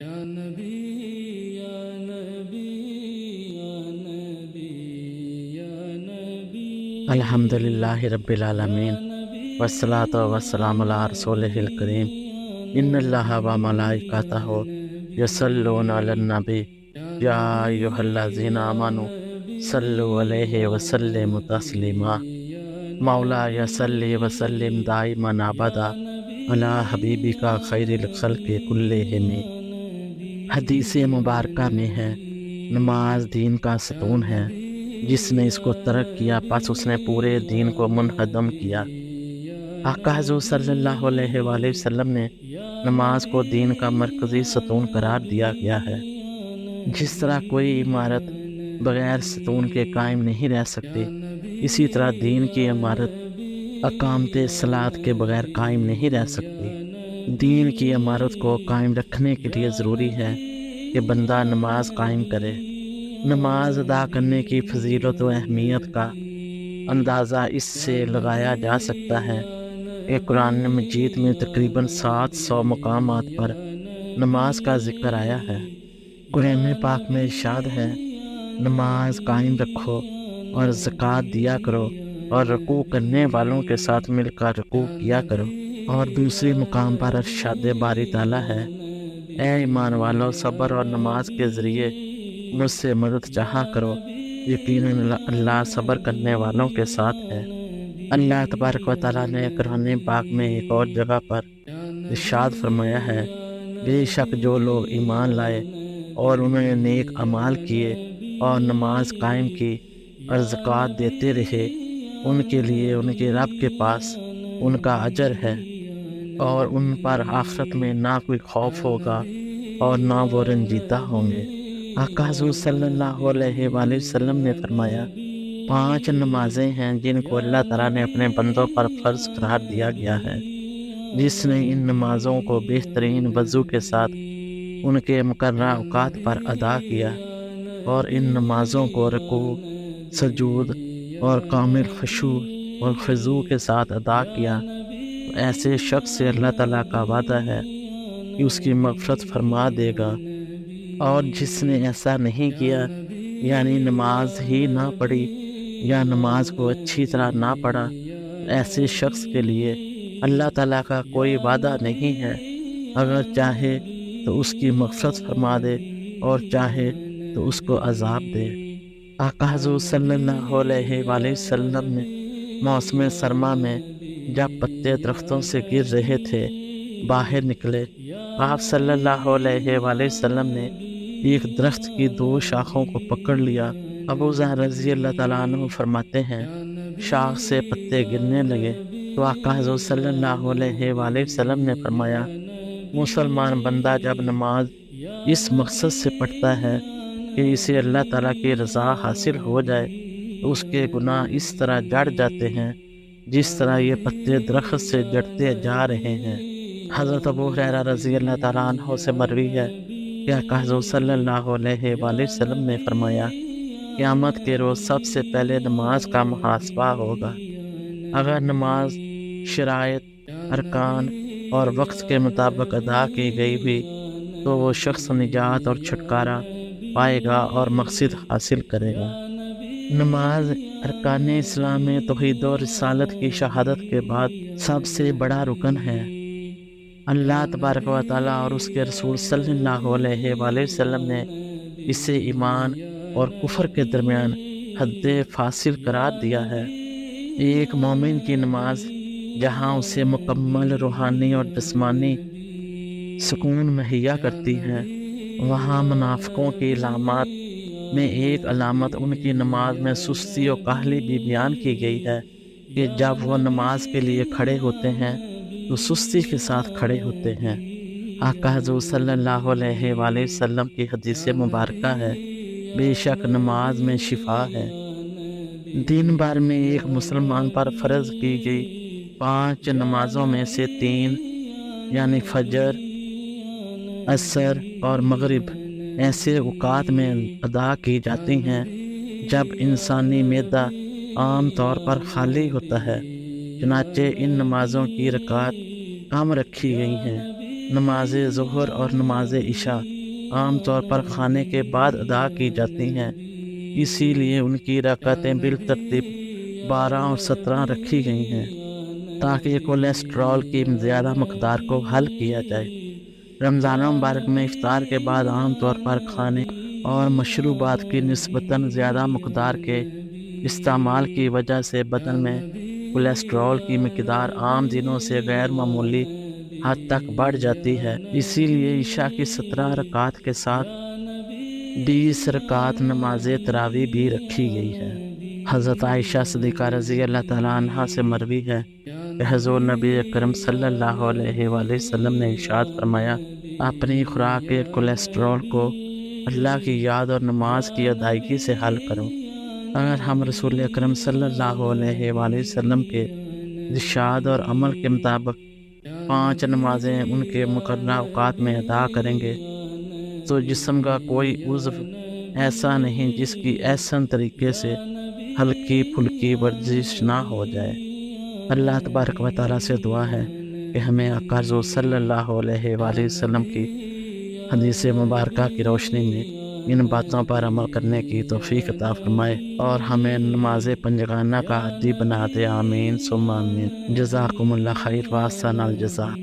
یا نبی یا نبی یا نبی یا نبی الحمدللہ رب العالمین والصلاة والسلام علی رسولہ الکریم ان اللہ و ملائکتہ یصلون علی النبی یا ایھا الذین آمنوا صلوا علیہ وسلموا تسلیما مولا صلی وسلم دائما ابدا علی حبیبک خیر الخلق کلہم۔ حدیث مبارکہ میں ہے، نماز دین کا ستون ہے، جس نے اس کو ترک کیا پس اس نے پورے دین کو منہدم کیا۔ آقا حضور صلی اللہ علیہ وآلہ وسلم نے نماز کو دین کا مرکزی ستون قرار دیا گیا ہے۔ جس طرح کوئی عمارت بغیر ستون کے قائم نہیں رہ سکتی، اسی طرح دین کی عمارت اقامت صلاۃ کے بغیر قائم نہیں رہ سکتی۔ دین کی عمارت کو قائم رکھنے کے لیے ضروری ہے کہ بندہ نماز قائم کرے۔ نماز ادا کرنے کی فضیلت و اہمیت کا اندازہ اس سے لگایا جا سکتا ہے کہ قرآن مجید میں تقریباً 700 مقامات پر نماز کا ذکر آیا ہے۔ قرآن پاک میں ارشاد ہے، نماز قائم رکھو اور زکوٰۃ دیا کرو اور رکوع کرنے والوں کے ساتھ مل کر رکوع کیا کرو۔ اور دوسری مقام پر ارشاد باری تعالیٰ ہے، اے ایمان والو، صبر اور نماز کے ذریعے مجھ سے مدد چاہا کرو، یقیناً اللہ صبر کرنے والوں کے ساتھ ہے۔ اللہ تبارک و تعالیٰ نے قرآن پاک میں ایک اور جگہ پر ارشاد فرمایا ہے، بے شک جو لوگ ایمان لائے اور انہوں نے نیک اعمال کیے اور نماز قائم کی اور زکوٰۃ دیتے رہے، ان کے لیے ان کے رب کے پاس ان کا اجر ہے اور ان پر آخرت میں نہ کوئی خوف ہوگا اور نہ وہ رنجیدہ ہوں گے۔ آقا حضور صلی اللہ علیہ وآلہ وسلم نے فرمایا، 5 نمازیں ہیں جن کو اللہ تعالیٰ نے اپنے بندوں پر فرض قرار دیا گیا ہے۔ جس نے ان نمازوں کو بہترین وضو کے ساتھ ان کے مقررہ اوقات پر ادا کیا اور ان نمازوں کو رکوع، سجود اور کامل خشوع اور خضوع کے ساتھ ادا کیا، تو ایسے شخص سے اللہ تعالیٰ کا وعدہ ہے کہ اس کی مغفرت فرما دے گا۔ اور جس نے ایسا نہیں کیا، یعنی نماز ہی نہ پڑھی یا نماز کو اچھی طرح نہ پڑھا، ایسے شخص کے لیے اللہ تعالیٰ کا کوئی وعدہ نہیں ہے، اگر چاہے تو اس کی مغفرت فرما دے اور چاہے تو اس کو عذاب دے۔ آقا حضور صلی اللہ علیہ وآلہ وسلم نے موسم سرما میں جب پتے درختوں سے گر رہے تھے باہر نکلے۔ آپ صلی اللہ علیہ وآلہ وسلم نے ایک درخت کی 2 شاخوں کو پکڑ لیا۔ ابو ذر رضی اللہ تعالیٰ عنہ فرماتے ہیں، شاخ سے پتے گرنے لگے تو آقا حضور صلی اللہ علیہ وآلہ وسلم نے فرمایا، مسلمان بندہ جب نماز اس مقصد سے پڑھتا ہے کہ اسے اللہ تعالیٰ کی رضا حاصل ہو جائے، تو اس کے گناہ اس طرح جڑ جاتے ہیں جس طرح یہ پتے درخت سے جڑتے جا رہے ہیں۔ حضرت ابو ہریرہ رضی اللہ تعالیٰ عنہ سے مروی ہے کہ آقا حضور صلی اللہ علیہ وآلہ وسلم نے فرمایا، قیامت کے روز سب سے پہلے نماز کا محاسبہ ہوگا۔ اگر نماز شرائط، ارکان اور وقت کے مطابق ادا کی گئی ہوئی تو وہ شخص نجات اور چھٹکارا پائے گا اور مقصد حاصل کرے گا۔ نماز ارکان اسلام میں توحید و رسالت کی شہادت کے بعد سب سے بڑا رکن ہے۔ اللہ تبارک و تعالیٰ اور اس کے رسول صلی اللہ علیہ وآلہ وسلم نے اسے ایمان اور کفر کے درمیان حد فاصل قرار دیا ہے۔ ایک مومن کی نماز جہاں اسے مکمل روحانی اور جسمانی سکون مہیا کرتی ہے، وہاں منافقوں کی علامات میں ایک علامت ان کی نماز میں سستی و کاہلی بھی بیان کی گئی ہے کہ جب وہ نماز کے لیے کھڑے ہوتے ہیں تو سستی کے ساتھ کھڑے ہوتے ہیں۔ آقا حضور صلی اللہ علیہ وآلہ وسلم کی حدیث مبارکہ ہے، بے شک نماز میں شفا ہے۔ دن بھر میں ایک مسلمان پر فرض کی گئی 5 نمازوں میں سے 3 یعنی فجر، عصر اور مغرب ایسے اوقات میں ادا کی جاتی ہیں جب انسانی معدہ عام طور پر خالی ہوتا ہے، چنانچہ ان نمازوں کی رکعت کم رکھی گئی ہیں۔ نماز ظہر اور نماز عشاء عام طور پر کھانے کے بعد ادا کی جاتی ہیں، اسی لیے ان کی رکعتیں بالترتیب 12 اور 17 رکھی گئی ہیں تاکہ کولیسٹرول کی زیادہ مقدار کو حل کیا جائے۔ رمضان مبارک میں افطار کے بعد عام طور پر کھانے اور مشروبات کی نسبتاً زیادہ مقدار کے استعمال کی وجہ سے بدن میں کولیسٹرول کی مقدار عام دنوں سے غیر معمولی حد تک بڑھ جاتی ہے۔ اسی لیے عشاء کی 17 رکعات کے ساتھ 20 رکعات نماز تراویح بھی رکھی گئی ہے۔ حضرت عائشہ صدیقہ رضی اللہ تعالیٰ عنہا سے مروی ہے کہ حضور نبی اکرم صلی اللہ علیہ وآلہ وسلم نے ارشاد فرمایا، اپنی خوراک کے کولیسٹرول کو اللہ کی یاد اور نماز کی ادائیگی سے حل کرو۔ اگر ہم رسول اکرم صلی اللہ علیہ وآلہ وسلم کے ارشاد اور عمل کے مطابق 5 نمازیں ان کے مقررہ اوقات میں ادا کریں گے تو جسم کا کوئی عضو ایسا نہیں جس کی احسن طریقے سے ہلکی پھلکی ورزش نہ ہو جائے۔ اللہ تبارک و تعالیٰ سے دعا ہے کہ ہمیں آقا حضور صلی اللہ علیہ وآلہ وسلم کی حدیث مبارکہ کی روشنی میں ان باتوں پر عمل کرنے کی توفیق عطا فرمائے اور ہمیں نماز پنجگانہ کا عادی بنا دے۔ آمین ثم آمین۔ جزاکم اللہ خیر و احسن الجزاء۔